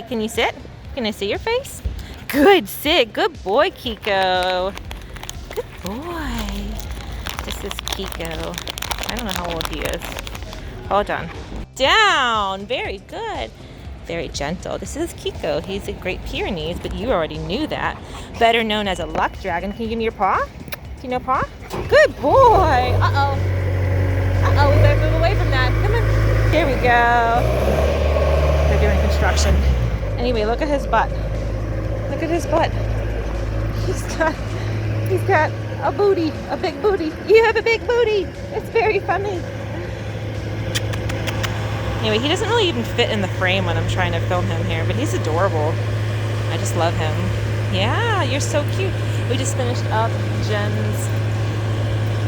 boy. Can you sit? Can I see your face? Good, sit. Good boy, Kiko. Good boy. This is Kiko. I don't know how old he is. Hold on. Down. Very good. Very gentle. This is Kiko. He's a Great Pyrenees, but you already knew that. Better known as a luck dragon. Can you give me your paw? Do you know paw? Good boy. Uh-oh. Uh-oh, we better move away from that. Come on. Here we go. They're doing construction. Anyway, look at his butt. Look at his butt. He's got a booty, a big booty. You have a big booty. It's very funny. Anyway, he doesn't really even fit in the frame when I'm trying to film him here, but he's adorable. I just love him. Yeah, you're so cute. We just finished up Jen's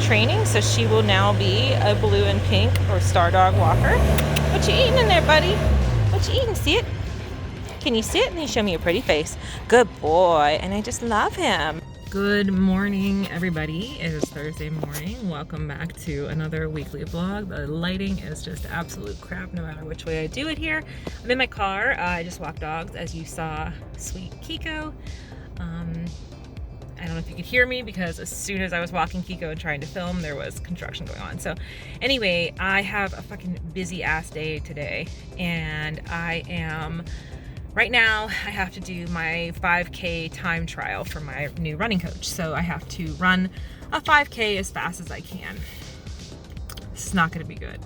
training, so she will now be a blue and pink or star dog walker. What you eating in there, buddy? What you eating? See it? Can you sit? And you show me your pretty face. Good boy. And I just love him. Good morning, everybody. It is Thursday morning. Welcome back to another weekly vlog. The lighting is just absolute crap no matter which way I do it here. I'm in my car. I just walked dogs, as you saw sweet Kiko. I don't know if you could hear me because as soon as I was walking Kiko and trying to film, there was construction going on. So anyway, I have a fucking busy ass day today, and right now I have to do my 5K time trial for my new running coach. So I have to run a 5K as fast as I can. This is not gonna be good.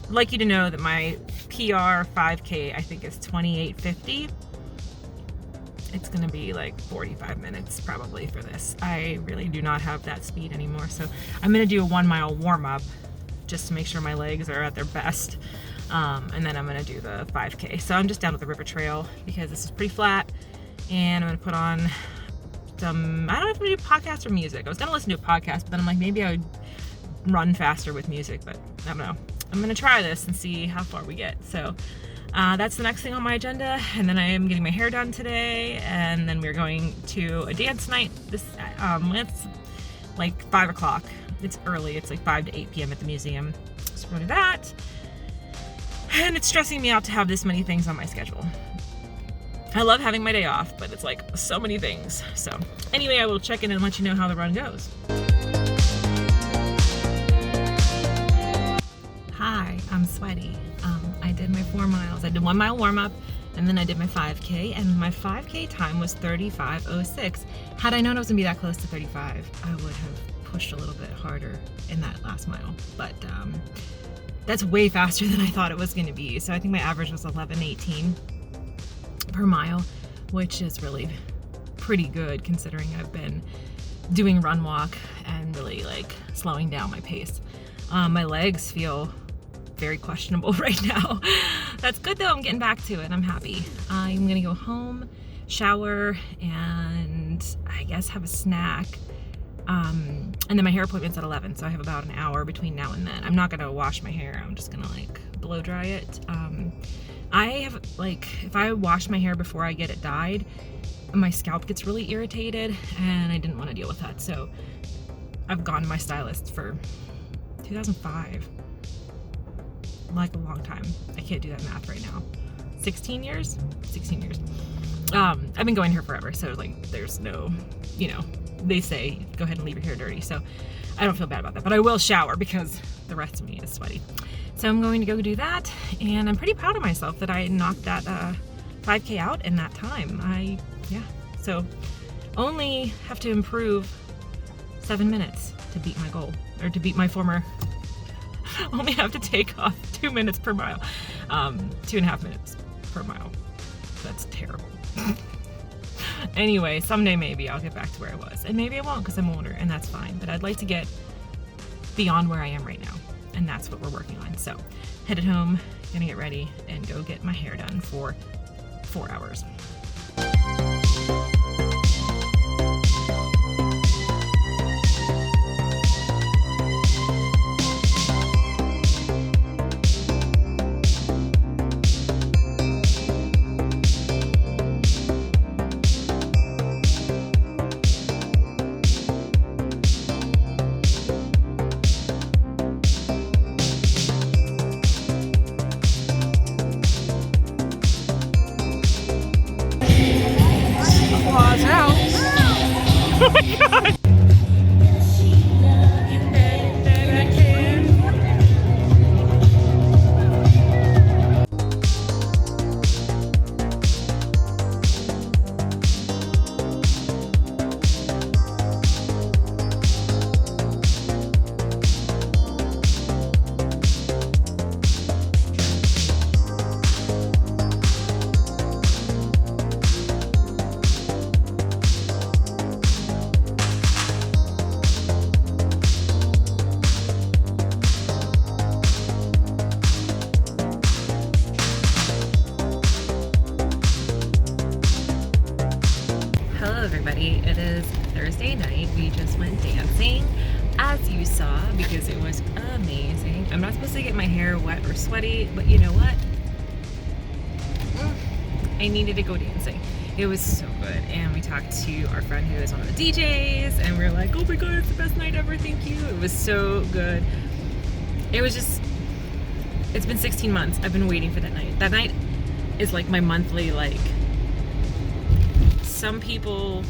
I'd like you to know that my PR 5K I think is 28:50. It's gonna be like 45 minutes probably for this. I really do not have that speed anymore. So I'm gonna do a 1 mile warm up just to make sure my legs are at their best. And then I'm gonna do the 5K. So I'm just down at the river trail because this is pretty flat, and I'm gonna put on some, I don't know if I'm gonna do podcast or music. I was gonna listen to a podcast, but then I'm like, maybe I would run faster with music, but I don't know. I'm gonna try this and see how far we get. So that's the next thing on my agenda, and then I am getting my hair done today, and then we're going to a dance night. It's like 5 o'clock. It's early. It's like 5 to 8 p.m. at the museum. So we're going to that, and it's stressing me out to have this many things on my schedule. I love having my day off, but it's like so many things. So anyway, I will check in and let you know how the run goes. Hi, I'm sweaty. I did my 4 miles. I did 1 mile warm up, and then I did my 5K, and my 5K time was 35:06. Had I known I was gonna be that close to 35, I would have pushed a little bit harder in that last mile. But that's way faster than I thought it was gonna be. So I think my average was 11:18 per mile, which is really pretty good considering I've been doing run walk and really like slowing down my pace. My legs feel very questionable right now. That's good though, I'm getting back to it. I'm happy. I'm gonna go home, shower, and I guess have a snack. And then my hair appointment's at 11, so I have about an hour between now and then. I'm not gonna wash my hair, I'm just gonna like blow dry it. I have like, if I wash my hair before I get it dyed, my scalp gets really irritated, and I didn't want to deal with that. So I've gone to my stylist for 2005. Like a long time. I can't do that math right now. 16 years? 16 years. I've been going here forever, so like there's no, you know, they say go ahead and leave your hair dirty, so I don't feel bad about that, but I will shower because the rest of me is sweaty. So I'm going to go do that, and I'm pretty proud of myself that I knocked that 5K out in that time. So only have to improve 7 minutes to beat my goal, or to beat my former. Only have to take off 2 minutes per mile. 2.5 minutes per mile. That's terrible. Anyway, someday maybe I'll get back to where I was. And maybe I won't because I'm older, and that's fine. But I'd like to get beyond where I am right now. And that's what we're working on. So, headed home, gonna get ready, and go get my hair done for 4 hours. Hello everybody, it is Thursday night. We just went dancing, as you saw, because it was amazing. I'm not supposed to get my hair wet or sweaty, but you know what? I needed to go dancing. It was so good, and we talked to our friend who is one of the DJs, and we were like, oh my god, it's the best night ever, thank you. It was so good. It was just, it's been 16 months. I've been waiting for that night. That night is like my monthly, like, some people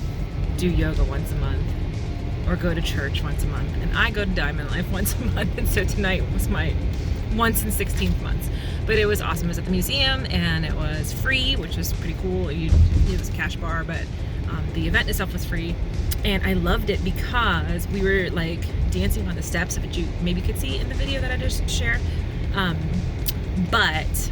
do yoga once a month or go to church once a month, and I go to Diamond Life once a month, and so tonight was my once in 16th months. But it was awesome. It was at the museum, and it was free, which was pretty cool. It was a cash bar, but the event itself was free, and I loved it because we were like dancing on the steps, which you maybe could see in the video that I just shared, but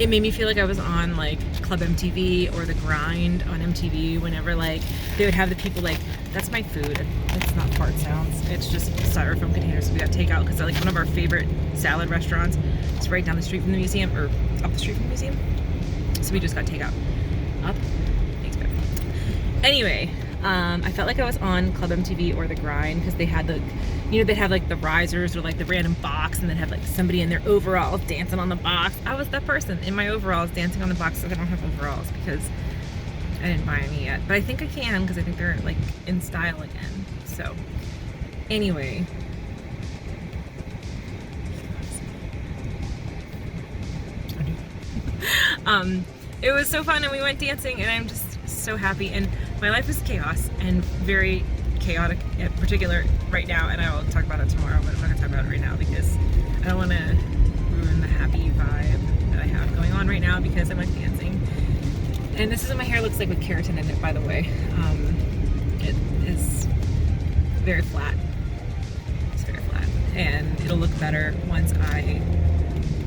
it made me feel like I was on like Club MTV or The Grind on MTV whenever like they would have the people like, that's my food. It's not fart sounds. It's just styrofoam containers. So we got takeout because like one of our favorite salad restaurants is right down the street from the museum, or up the street from the museum. So we just got takeout. Up? Thanks, babe. Anyway, I felt like I was on Club MTV or The Grind because they had the, you know, they'd have like the risers or like the random box, and they'd have like somebody in their overalls dancing on the box. I was that person in my overalls dancing on the box, because I don't have overalls because I didn't buy any yet. But I think I can, because I think they're like in style again. So anyway. It was so fun, and we went dancing, and I'm just so happy. And my life is chaos and very chaotic in particular right now, and I will talk about it tomorrow, but I'm not going to talk about it right now because I don't want to ruin the happy vibe that I have going on right now because I went dancing. And this is what my hair looks like with keratin in it, by the way. It is very flat. It's very flat, and it'll look better once I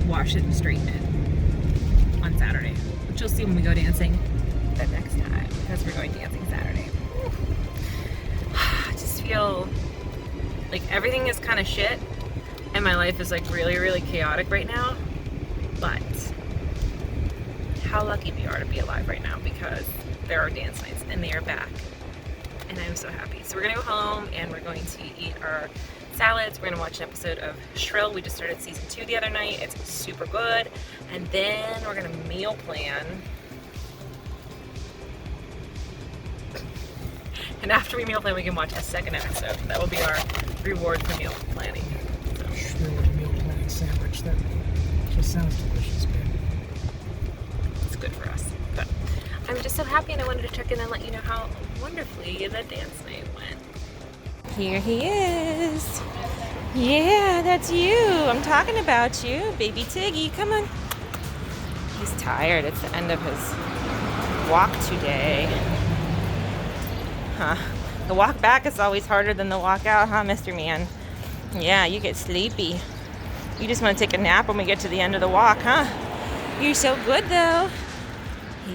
wash it and straighten it on Saturday, which you'll see when we go dancing the next time, because we're going dancing Saturday. I just feel like everything is kind of shit, and my life is like really, really chaotic right now, but how lucky we are to be alive right now, because there are dance nights and they are back, and I'm so happy. So we're gonna go home and we're going to eat our salads. We're gonna watch an episode of Shrill. We just started season 2 the other night. It's super good. And then we're gonna meal plan. And after we meal plan, we can watch a second episode. That will be our reward for meal planning. So. Shrill meal planning sandwich. That just sounds delicious, babe. It's good for us. But I'm just so happy, and I wanted to check in and let you know how wonderfully the dance night went. Here he is. Yeah, that's you. I'm talking about you, baby Tiggy. Come on. He's tired. It's the end of his walk today. Huh. The walk back is always harder than the walk out, huh, Mr. Man? Yeah, you get sleepy. You just want to take a nap when we get to the end of the walk, huh? You're so good, though.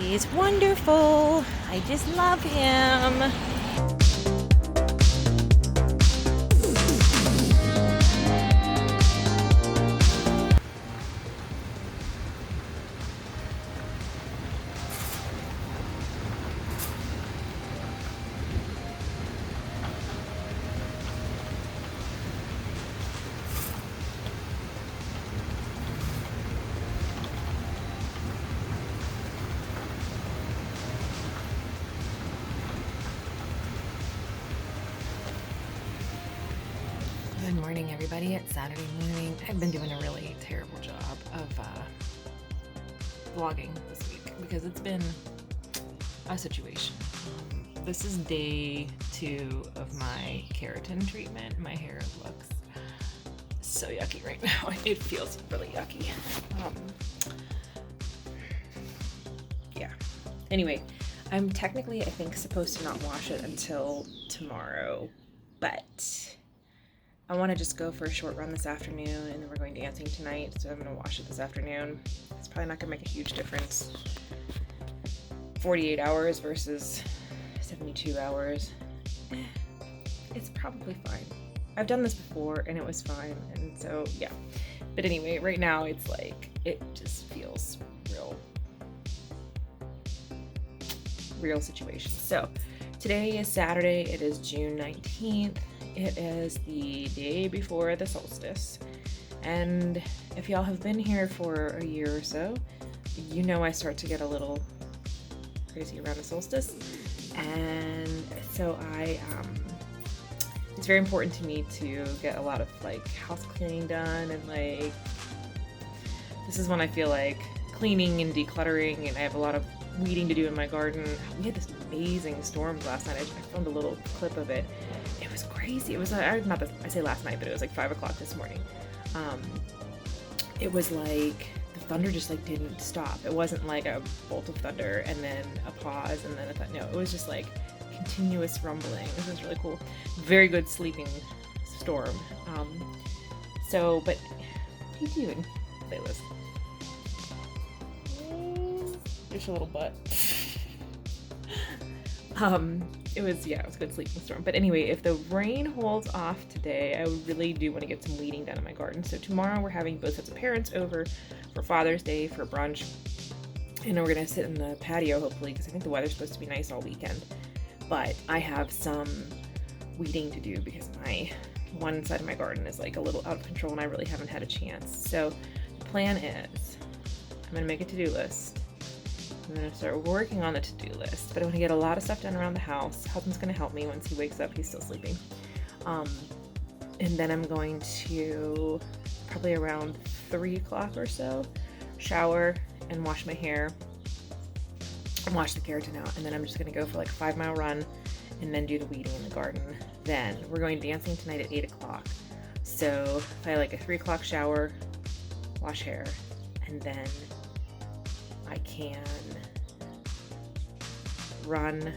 He's wonderful. I just love him. Good morning, everybody. It's Saturday morning. I've been doing a really terrible job of vlogging this week because it's been a situation. This is day 2 of my keratin treatment. My hair looks so yucky right now. It feels really yucky. Yeah. Anyway, I'm technically, I think, supposed to not wash it until tomorrow, but I want to just go for a short run this afternoon, and then we're going dancing tonight, so I'm going to wash it this afternoon. It's probably not going to make a huge difference. 48 hours versus 72 hours. It's probably fine. I've done this before, and it was fine, and so, yeah. But anyway, right now, it's like, it just feels real real situation. So today is Saturday. It is June 19th. It is the day before the solstice. And if y'all have been here for a year or so, you know I start to get a little crazy around the solstice. And so it's very important to me to get a lot of like house cleaning done, and like this is when I feel like cleaning and decluttering, and I have a lot of weeding to do in my garden. We had this amazing storm last night. I filmed a little clip of it. It was crazy. It was I say last night, but it was like 5 o'clock this morning. It was like the thunder just like didn't stop. It wasn't like a bolt of thunder and then a pause and then no, it was just like continuous rumbling. This was really cool. Very good sleeping storm. But what are you doing, playlist? Just a little butt. It was a good sleeping storm. But anyway, if the rain holds off today, I really do want to get some weeding done in my garden. So tomorrow we're having both sets of parents over for Father's Day for brunch. And we're going to sit in the patio, hopefully, because I think the weather's supposed to be nice all weekend. But I have some weeding to do because one side of my garden is like a little out of control and I really haven't had a chance. So the plan is I'm going to make a to-do list. I'm going to start working on the to-do list, but I want to get a lot of stuff done around the house. Husband's going to help me once he wakes up. He's still sleeping. And then I'm going to, probably around 3 o'clock or so, shower and wash my hair and wash the keratin out. And then I'm just going to go for like a 5-mile run and then do the weeding in the garden. Then we're going dancing tonight at 8 o'clock. So if I like a 3 o'clock shower, wash hair, and then I can run.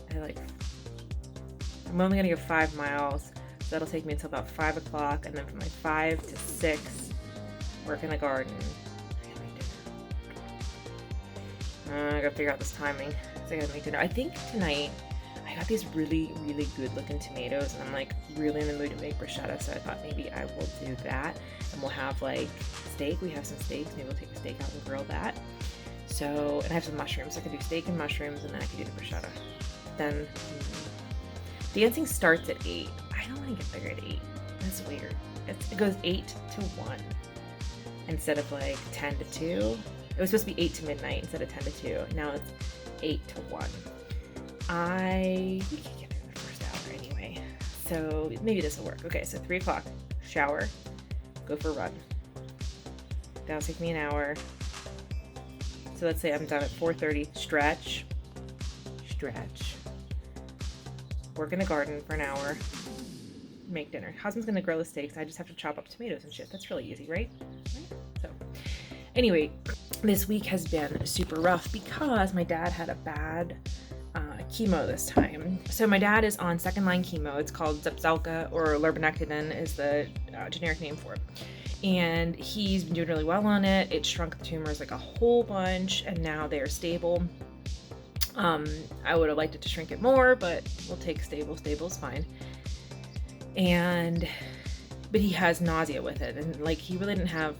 I'm only gonna go 5 miles, so that'll take me until about 5 o'clock, and then from like 5 to 6, work in the garden. I gotta figure out this timing, so I gotta make dinner. I think tonight I got these really, really good looking tomatoes, and I'm like really in the mood to make bruschetta, so I thought maybe I will do that, and we'll have like steak. We have some steaks. Maybe we'll take a steak out and grill that. So, and I have some mushrooms. I can do steak and mushrooms, and then I can do the bruschetta. Then, dancing starts at 8. I don't want to get there at 8. That's weird. It goes 8 to 1 instead of like 10 to 2. It was supposed to be 8 to midnight instead of 10 to 2. Now it's 8 to 1. We can't get there in the first hour anyway. So maybe this will work. Okay, so 3 o'clock, shower, go for a run. That'll take me an hour. So let's say I'm done at 4:30, stretch, work in the garden for an hour, make dinner. Husband's gonna grill the steaks. I just have to chop up tomatoes and shit. That's really easy, right? So anyway, this week has been super rough because my dad had a bad chemo this time. So my dad is on second-line chemo. It's called Zepzelca, or lurbinectedin is the generic name for it. And he's been doing really well on it. It shrunk the tumors like a whole bunch, and now they are stable. I would have liked it to shrink it more, but we'll take stable. Stable's fine. But he has nausea with it, and like he really didn't have.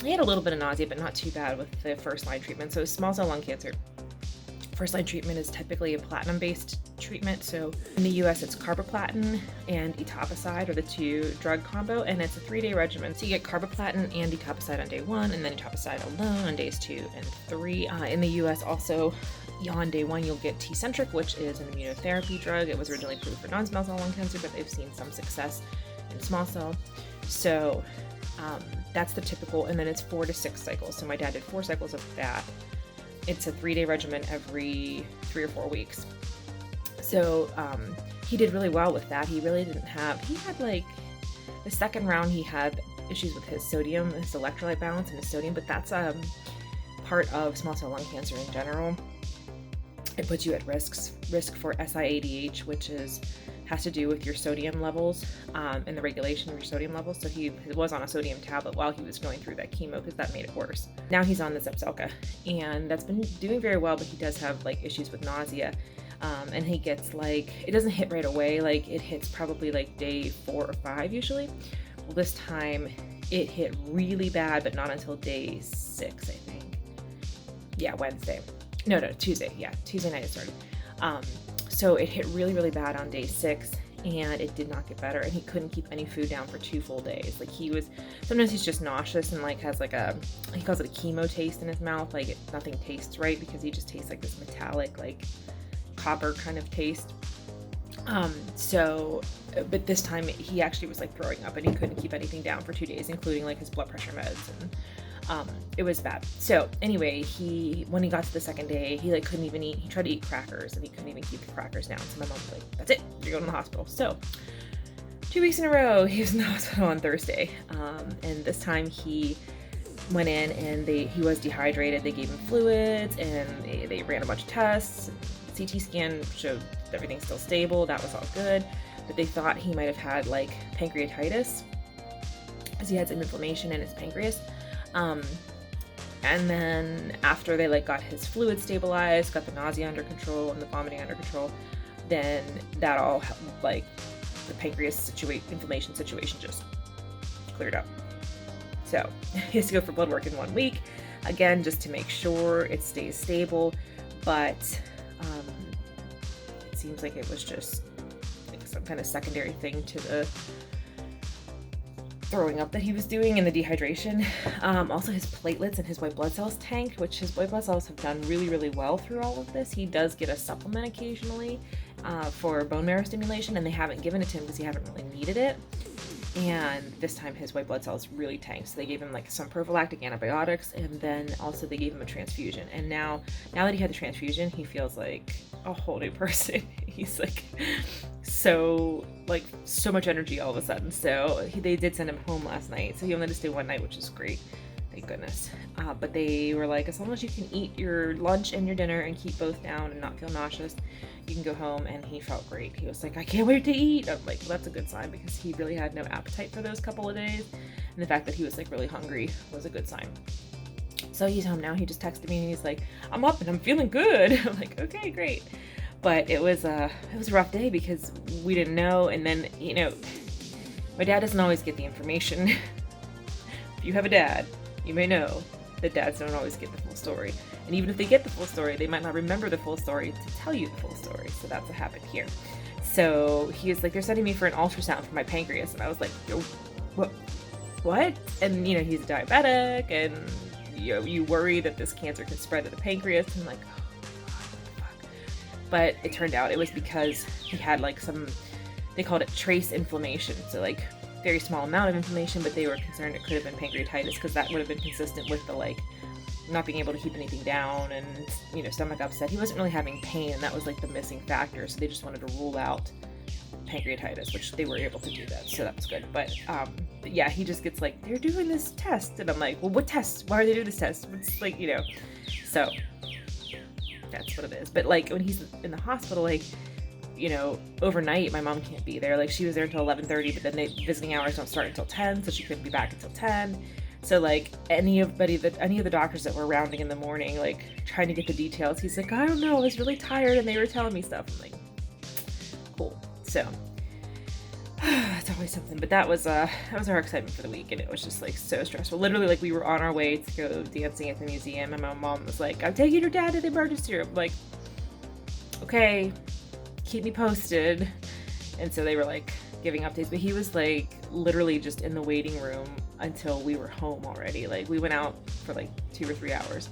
He had a little bit of nausea, but not too bad with the first-line treatment. So small cell lung cancer. First-line treatment is typically a platinum-based treatment. So in the US, it's carboplatin and etoposide are the 2 drug combo, and it's a 3-day regimen. So you get carboplatin and etoposide on day 1, and then etoposide alone on days 2 and 3. In the US, also on day 1, you'll get Tecentriq, which is an immunotherapy drug. It was originally approved for non-small cell lung cancer, but they've seen some success in small cell. So that's the typical, and then it's 4 to 6 cycles. So my dad did 4 cycles of that. It's a 3-day regimen every 3 or 4 weeks. So he did really well with that. He really didn't have, he had like, the second round he had issues with his sodium, his electrolyte balance and his sodium, but that's part of small cell lung cancer in general. It puts you at risk for SIADH, which has to do with your sodium levels and the regulation of your sodium levels. So he was on a sodium tablet while he was going through that chemo because that made it worse. Now he's on the Zepzelca, and that's been doing very well, but he does have like issues with nausea. And he gets like, it doesn't hit right away, like it hits probably like day 4 or 5 usually. Well, this time it hit really bad, but not until day 6, I think. Yeah, Wednesday. No, Tuesday. Yeah, Tuesday night it started. So it hit really, really bad on day 6, and it did not get better, and he couldn't keep any food down for 2 full days. Like sometimes he's just nauseous and like has like he calls it a chemo taste in his mouth. Like nothing tastes right because he just tastes like this metallic, like copper kind of taste. But this time he actually was like throwing up, and he couldn't keep anything down for 2 days, including like his blood pressure meds, and it was bad. So anyway, when he got to the second day, he like couldn't even eat. He tried to eat crackers, and he couldn't even keep the crackers down. So my mom was like, "That's it, you're going to the hospital." So 2 weeks in a row, he was in the hospital on Thursday, and this time he went in, and he was dehydrated. They gave him fluids, and they ran a bunch of tests. CT scan showed everything's still stable. That was all good, but they thought he might have had like pancreatitis, because he had some inflammation in his pancreas. And then after they like got his fluid stabilized, got the nausea under control and the vomiting under control, then that all like the pancreas inflammation situation just cleared up. So he has to go for blood work in 1 week, again, just to make sure it stays stable. But it seems like it was just like some kind of secondary thing to the throwing up that he was doing and the dehydration. Also his platelets and his white blood cells tanked, which his white blood cells have done really, really well through all of this. He does get a supplement occasionally for bone marrow stimulation, and they haven't given it to him because he hasn't really needed it. And this time his white blood cells really tanked, so they gave him like some prophylactic antibiotics, and then also they gave him a transfusion. And now that he had the transfusion, he feels like a whole new person. He's like so much energy all of a sudden. So they did send him home last night, so he only had to stay 1 night, which is great, thank goodness. But they were like, as long as you can eat your lunch and your dinner and keep both down and not feel nauseous, you can go home. And he felt great. He was like, I can't wait to eat. I'm like, well, that's a good sign, because he really had no appetite for those couple of days, and the fact that he was like really hungry was a good sign. So he's home now. He just texted me and he's like, I'm up and I'm feeling good. I'm like, okay, great. But it was a rough day because we didn't know. And then, my dad doesn't always get the information. If you have a dad, you may know that dads don't always get the full story. And even if they get the full story, they might not remember the full story to tell you the full story. So that's what happened here. So he was like, they're sending me for an ultrasound for my pancreas. And I was like, what? And, he's a diabetic, and, you worry that this cancer can spread to the pancreas. And I'm like, oh, what the fuck? But it turned out it was because he had like they called it trace inflammation. So like very small amount of inflammation, but they were concerned it could have been pancreatitis, because that would have been consistent with the like not being able to keep anything down and, stomach upset. He wasn't really having pain, and that was like the missing factor. So they just wanted to rule out pancreatitis, which they were able to do that. So that was good. But yeah, he just gets like, they're doing this test. And I'm like, well, what test? Why are they doing this test? It's like, so that's what it is. But like when he's in the hospital, like, overnight, my mom can't be there. Like she was there until 11:30, but then visiting hours don't start until 10, so she couldn't be back until 10. So like any of the doctors that were rounding in the morning, like trying to get the details, he's like, I don't know, I was really tired and they were telling me stuff. I'm like, cool. So it's always something. But that was our excitement for the week, and it was just like so stressful. Literally, like we were on our way to go dancing at the museum, and my mom was like, I'm taking your dad to the emergency room. I'm like, okay, keep me posted. And so they were like giving updates, but he was like literally just in the waiting room until we were home already. Like we went out for like 2 or 3 hours,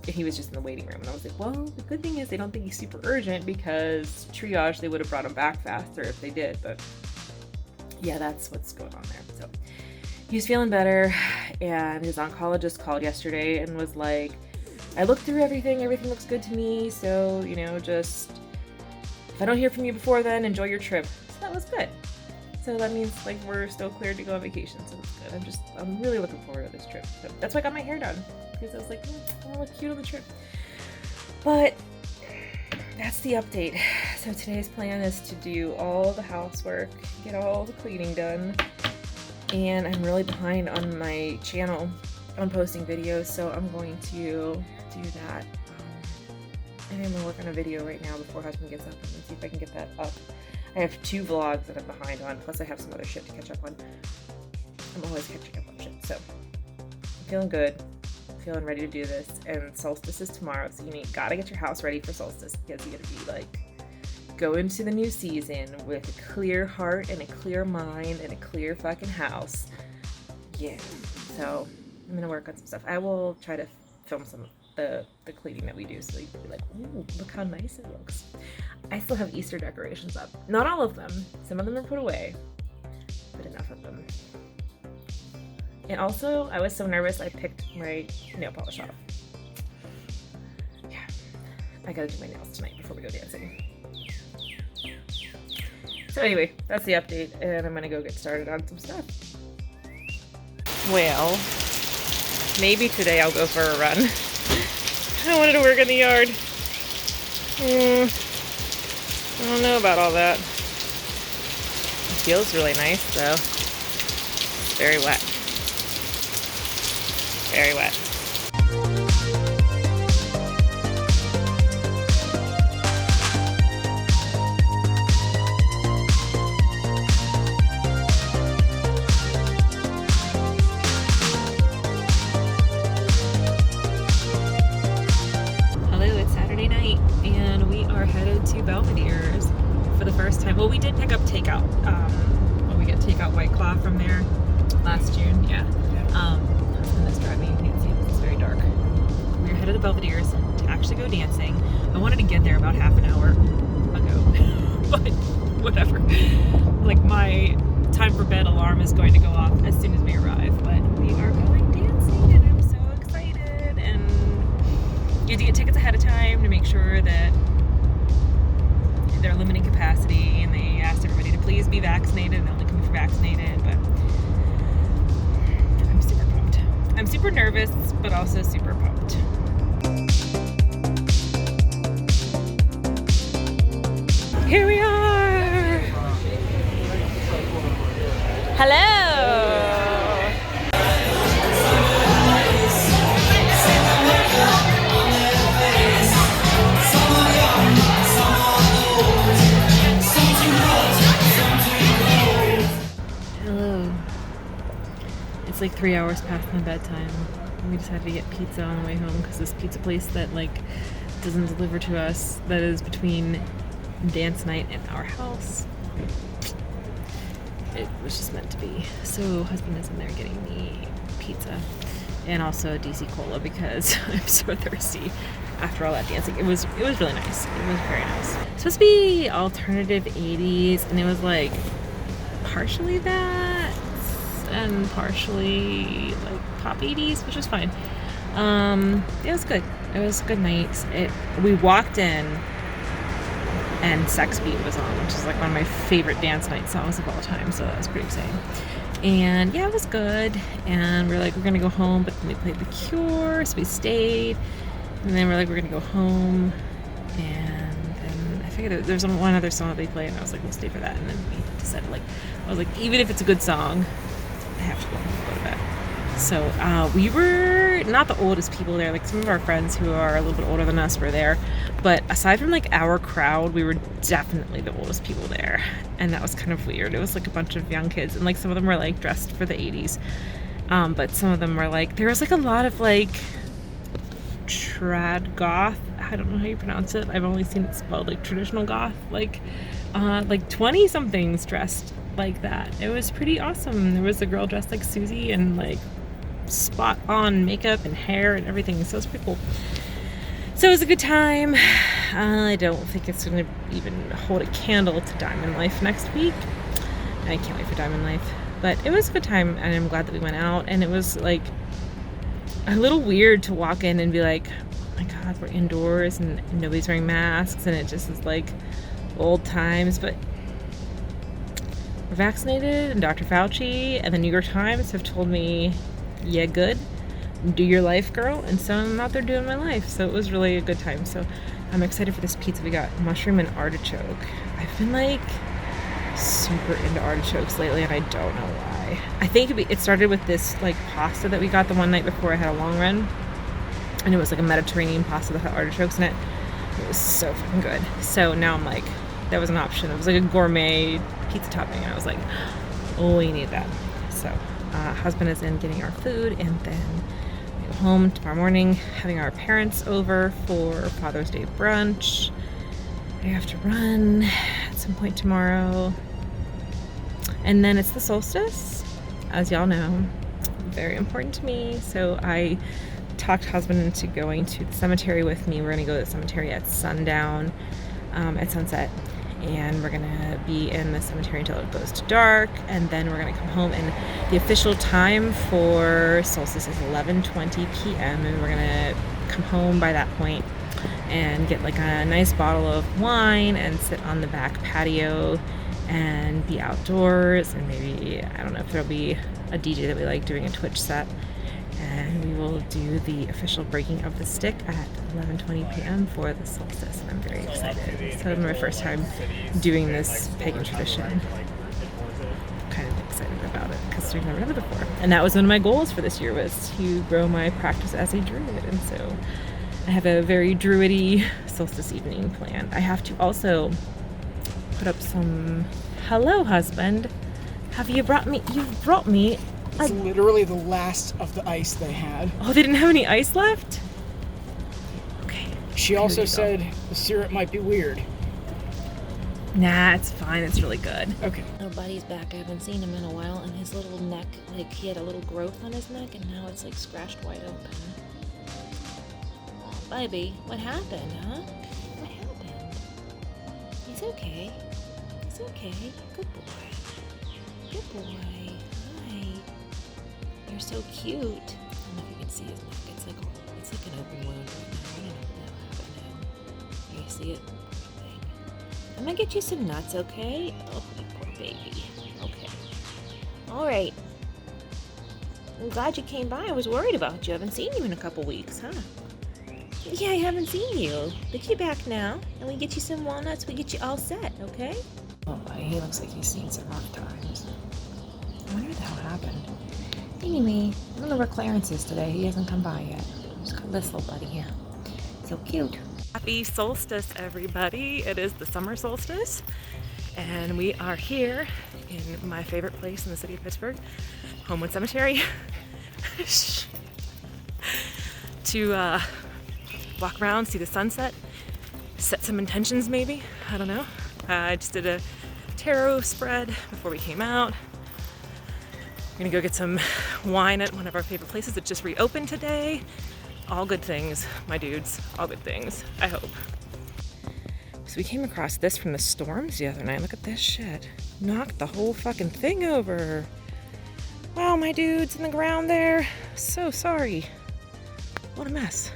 and he was just in the waiting room. And I was like, well, the good thing is they don't think he's super urgent, because triage, they would have brought him back faster if they did. But yeah, that's what's going on there. So he's feeling better, and his oncologist called yesterday and was like, I looked through everything looks good to me, so just if I don't hear from you before then, enjoy your trip. So that was good. So that means like we're still cleared to go on vacation, so that's good. I'm really looking forward to this trip. So that's why I got my hair done, because I was like, I want to look cute on the trip. But that's the update. So today's plan is to do all the housework, get all the cleaning done, and I'm really behind on my channel on posting videos, so I'm going to do that. And I'm gonna work on a video right now before husband gets up, and see if I can get that up. I have 2 vlogs that I'm behind on, plus I have some other shit to catch up on. I'm always catching up on shit, so I'm feeling good. feeling ready to do this, and Solstice is tomorrow, so you gotta get your house ready for Solstice, because you gotta be like, go into the new season with a clear heart and a clear mind and a clear fucking house. Yeah, so I'm gonna work on some stuff. I will try to film some of the cleaning that we do, so you can be like, ooh, look how nice it looks. I still have Easter decorations up. Not all of them. Some of them are put away, but enough of them. And also, I was so nervous I picked my nail polish off. Yeah, I gotta do my nails tonight before we go dancing. So anyway, that's the update, and I'm gonna go get started on some stuff. Well, maybe today I'll go for a run. I wanted to work in the yard. I don't know about all that. It feels really nice though. It's very wet. Very wet. Belvedere's for the first time. Well, we did pick up takeout. We get takeout White Claw from there last June. Yeah. Husband is driving. You can't see it. It's very dark. We were headed to Belvedere's to actually go dancing. I wanted to get there about half an hour ago, but whatever. Like, my time for bed alarm is going to go off as soon as we arrive. But we are going dancing, and I'm so excited. And you have to get tickets ahead of time to make sure that they're limiting capacity, and they asked everybody to please be vaccinated and only come if you're vaccinated. But I'm super pumped. I'm super nervous, but also super pumped. Here we are. Hello. It's like 3 hours past my bedtime. We decided to get pizza on the way home because this pizza place that doesn't deliver to us, that is between dance night and our house, it was just meant to be. So husband is in there getting me pizza and also a DC Cola because I'm so thirsty after all that dancing. It was really nice. It was very nice. It's supposed to be alternative 80s, and it was like partially that and partially like pop 80s, which was fine. It was good. It was a good night. We walked in and Sex Beat was on, which is like one of my favorite dance night songs of all time, so that was pretty exciting. And yeah, it was good. And we're like, we're gonna go home, but then they played The Cure, so we stayed. And then we're like, we're gonna go home. And then I figured there's one other song that they played, and I was like, we'll stay for that. And then we decided, I was like, even if it's a good song, I have to go home and go to bed. So we were not the oldest people there. Like, some of our friends who are a little bit older than us were there, but aside from like our crowd, we were definitely the oldest people there, and that was kind of weird. It was like a bunch of young kids, and like some of them were like dressed for the 80s, but some of them were like, there was like a lot of like trad goth. I don't know how you pronounce it. I've only seen it spelled like traditional goth, like 20 somethings dressed like that. It was pretty awesome. There was a girl dressed like Susie and like spot on makeup and hair and everything, so it was pretty cool. So it was a good time. I don't think it's going to even hold a candle to Diamond Life next week. I can't wait for Diamond Life, but it was a good time, and I'm glad that we went out. And it was like a little weird to walk in and be like, oh my god, we're indoors and nobody's wearing masks, and it just is like old times. But we're vaccinated, and Dr. Fauci and the New York Times have told me, yeah, good, do your life, girl. And so I'm out there doing my life. So it was really a good time. So I'm excited for this pizza. We got mushroom and artichoke. I've been like super into artichokes lately, and I don't know why. I think it started with this like pasta that we got the one night before I had a long run, and it was like a Mediterranean pasta that had artichokes in it. It was so fucking good. So now I'm like, that was an option. It was like a gourmet pizza topping, and I was like, oh, we need that. So husband is in getting our food, and then go home tomorrow morning, having our parents over for Father's Day brunch. I have to run at some point tomorrow. And then it's the solstice, as y'all know. Very important to me. So I talked husband into going to the cemetery with me. We're gonna go to the cemetery at sundown, at sunset. And we're gonna be in the cemetery until it goes to dark, and then we're gonna come home, and the official time for solstice is 11:20 p.m. and we're gonna come home by that point and get like a nice bottle of wine and sit on the back patio and be outdoors, and maybe, I don't know if there'll be a DJ that we like doing a Twitch set, and we will do the official breaking of the stick at 11:20 p.m. for the solstice, and I'm very excited. So it's my first time doing this pagan tradition. I'm kind of excited about it because we've never done it before. And that was one of my goals for this year, was to grow my practice as a druid, and so I have a very druidy solstice evening planned. I have to also put up some... Hello, husband. You've brought me It's literally the last of the ice they had. Oh, they didn't have any ice left? Okay. She also said the syrup might be weird. Nah, it's fine. It's really good. Okay. Oh, Buddy's back. I haven't seen him in a while, and his little neck, like he had a little growth on his neck, and now it's like scratched wide open. Oh, baby, what happened, huh? What happened? He's okay. He's okay. Good boy. Good boy. Hi. You're so cute. I don't know if you can see his neck. It's like an open wound right now. I don't know what happened now. You see it? Thing. I'm gonna get you some nuts, okay? Oh, you poor baby. Okay. All right. I'm glad you came by. I was worried about you. I haven't seen you in a couple weeks, huh? Yeah, I haven't seen you. But you're back now, and we get you some walnuts. We get you all set, okay? Oh, he looks like he's seen some rough times. I wonder what the hell happened. Anyway, I don't know where Clarence is today. He hasn't come by yet. Just got this little buddy here. So cute. Happy solstice, everybody. It is the summer solstice, and we are here in my favorite place in the city of Pittsburgh, Homewood Cemetery, to walk around, see the sunset, set some intentions maybe. I don't know. I just did a tarot spread before we came out. We're gonna go get some wine at one of our favorite places that just reopened today. All good things, my dudes, all good things, I hope. So we came across this from the storms the other night. Look at this shit. Knocked the whole fucking thing over. Wow, my dudes in the ground there. So sorry. What a mess.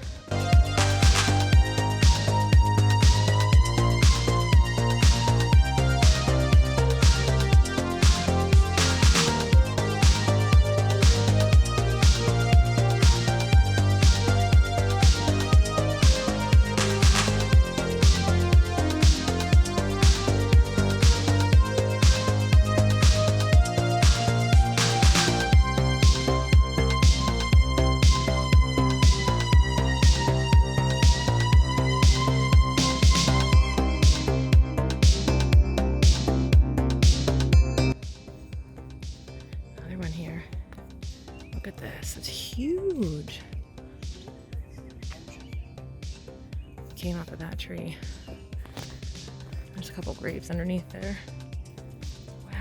Look at this, it's huge. Came off of that tree. There's a couple graves underneath there. Wow.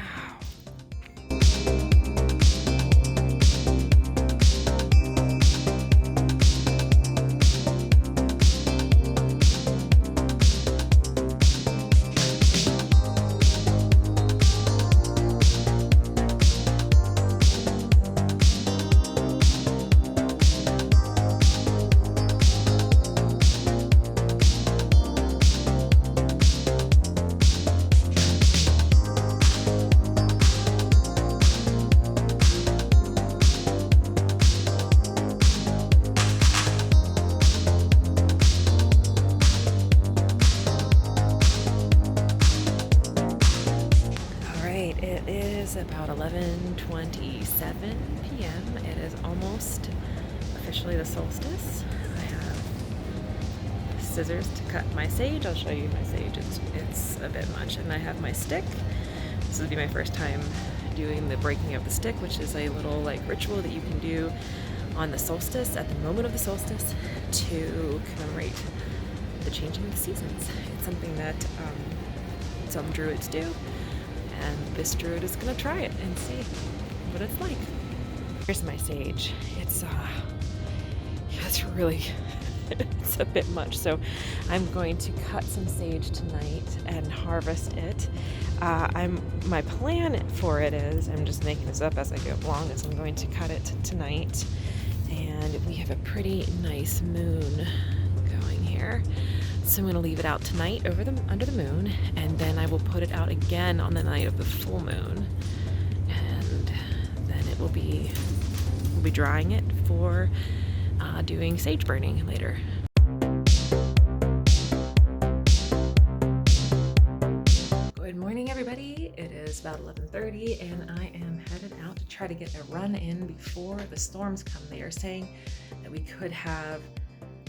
It is about 11:27 p.m. It is almost officially the solstice. I have scissors to cut my sage. I'll show you my sage. It's a bit much. And I have my stick. This will be my first time doing the breaking of the stick, which is a little like ritual that you can do on the solstice, at the moment of the solstice, to commemorate the changing of the seasons. It's something that some druids do, and this druid is gonna try it and see what it's like. Here's my sage. It's really it's a bit much, so I'm going to cut some sage tonight and harvest it. My plan for it is, I'm just making this up as I go along, is I'm going to cut it tonight, and we have a pretty nice moon going here. So I'm going to leave it out tonight under the moon, and then I will put it out again on the night of the full moon, and then we'll be drying it for doing sage burning later. Good morning, everybody. It is about 11:30, and I am headed out to try to get a run in before the storms come. They are saying that we could have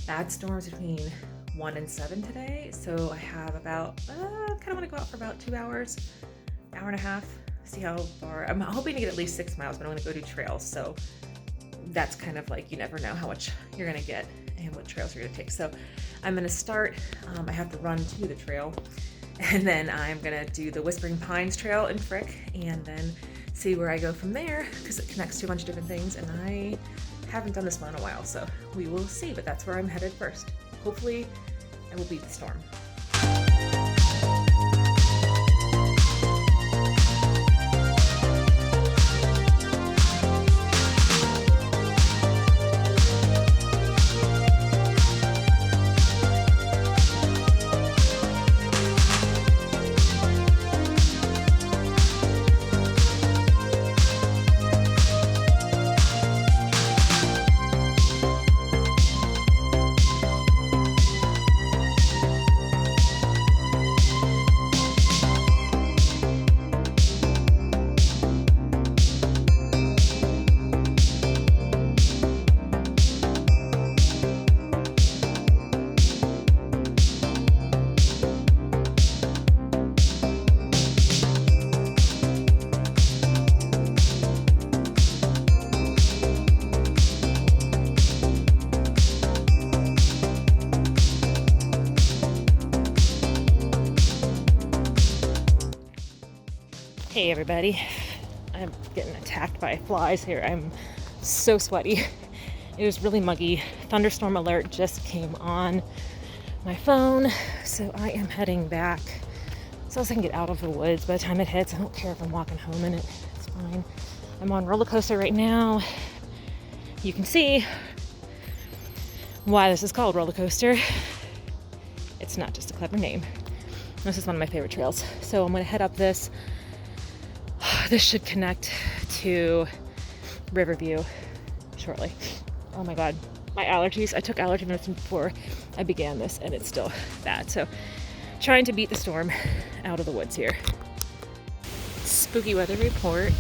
bad storms between 1 and 7 today, so I have about kind of want to go out for about 2 hours, hour and a half, see how far. I'm hoping to get at least 6 miles, but I'm going to go do trails, so that's kind of like, you never know how much you're going to get and what trails you're going to take. So I'm going to start, I have to run to the trail, and then I'm going to do the Whispering Pines Trail in Frick, and then see where I go from there, because it connects to a bunch of different things, and I haven't done this one in a while, so we will see, but that's where I'm headed first. Hopefully I will beat the storm. Hey everybody, I'm getting attacked by flies here. I'm so sweaty. It was really muggy. Thunderstorm alert just came on my phone, so I am heading back so I can get out of the woods by the time it hits. I don't care if I'm walking home in it, it's fine. I'm on roller coaster right now. You can see why this is called roller coaster. It's not just a clever name. This is one of my favorite trails. So I'm gonna head up this. This should connect to Riverview shortly. Oh my god, my allergies. I took allergy medicine before I began this, and it's still bad. So trying to beat the storm out of the woods here. Spooky weather report.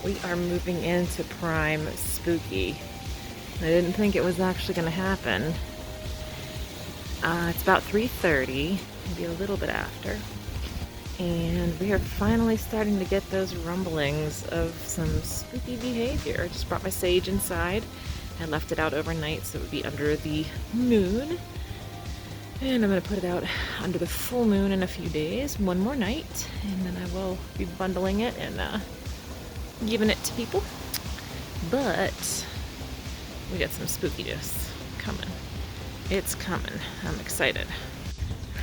We are moving into prime spooky. I didn't think it was actually going to happen. It's about 3:30, maybe a little bit after. And we are finally starting to get those rumblings of some spooky behavior. I just brought my sage inside. I left it out overnight so it would be under the moon. And I'm going to put it out under the full moon in a few days, one more night. And then I will be bundling it and giving it to people. But we got some spookiness coming. It's coming. I'm excited.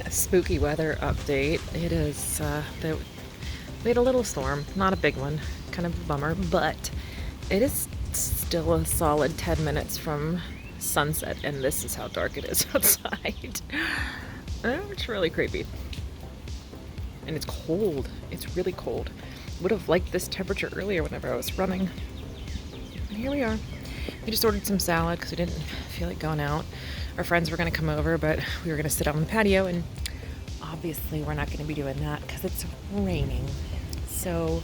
Spooky weather update. It is, we had a little storm, not a big one, kind of a bummer, but it is still a solid 10 minutes from sunset, and this is how dark it is outside. It's really creepy. And it's cold. It's really cold. Would have liked this temperature earlier whenever I was running. And here we are. We just ordered some salad because we didn't feel like going out. Our friends were going to come over, but we were going to sit out on the patio, and obviously we're not going to be doing that because it's raining. So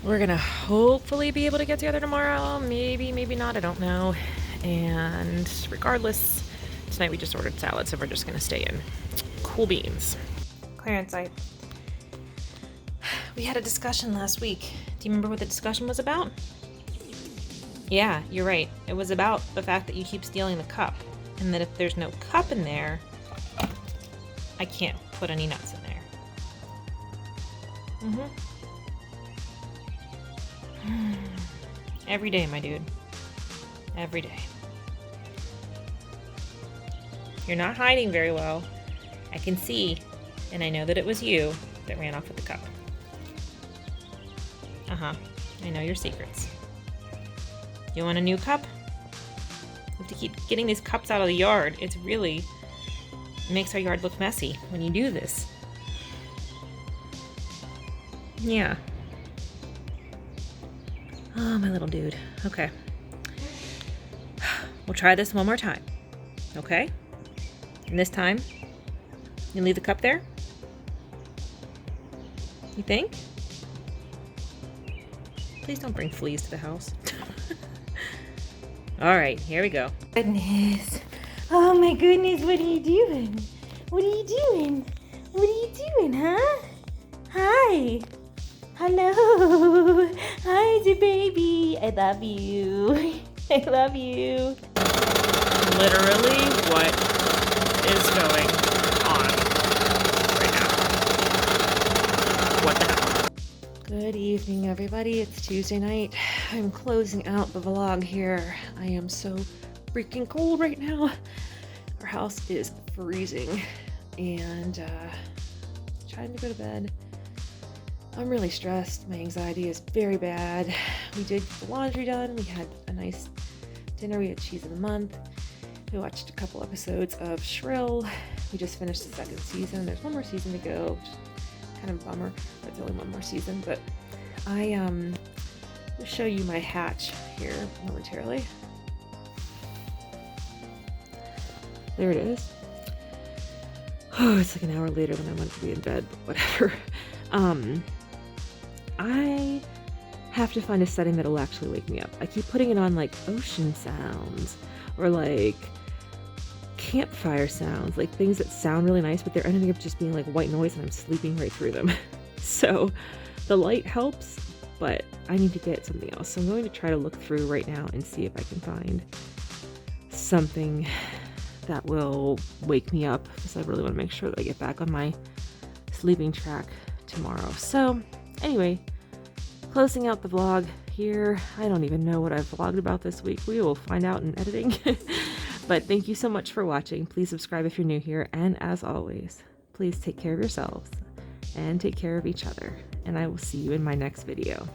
we're going to hopefully be able to get together tomorrow. Maybe, maybe not. I don't know. And regardless, tonight we just ordered salad, so we're just going to stay in. Cool beans. Clearance site. We had a discussion last week. Do you remember what the discussion was about? Yeah, you're right. It was about the fact that you keep stealing the cup, and that if there's no cup in there, I can't put any nuts in there. Every day, my dude. Every day. You're not hiding very well. I can see, and I know that it was you that ran off with the cup. I know your secrets. You want a new cup? You have to keep getting these cups out of the yard. It makes our yard look messy when you do this. Yeah. Oh, my little dude. Okay. We'll try this one more time. Okay? And this time, you leave the cup there? You think? Please don't bring fleas to the house. All right, here we go. Goodness. Oh my goodness, what are you doing? What are you doing? What are you doing, huh? Hi. Hello. Hi, the baby. I love you. I love you. Literally, what is going on right now? What the hell? Good evening, everybody. It's Tuesday night. I'm closing out the vlog here. I am so freaking cold right now. Our house is freezing and trying to go to bed. I'm really stressed. My anxiety is very bad. We did get the laundry done. We had a nice dinner. We had cheese of the month. We watched a couple episodes of Shrill. We just finished the second season. There's one more season to go, which is kind of a bummer. That's only one more season, but will show you my hatch here momentarily. There it is. Oh, it's like an hour later than I wanted to be in bed, but whatever. I have to find a setting that'll actually wake me up. I keep putting it on like ocean sounds or like campfire sounds, like things that sound really nice, but they're ending up just being like white noise and I'm sleeping right through them. So the light helps, but I need to get something else. So I'm going to try to look through right now and see if I can find something that will wake me up, because I really want to make sure that I get back on my sleeping track tomorrow. So anyway, closing out the vlog here. I don't even know what I've vlogged about this week. We will find out in editing. But thank you so much for watching. Please subscribe if you're new here. And as always, please take care of yourselves and take care of each other. And I will see you in my next video.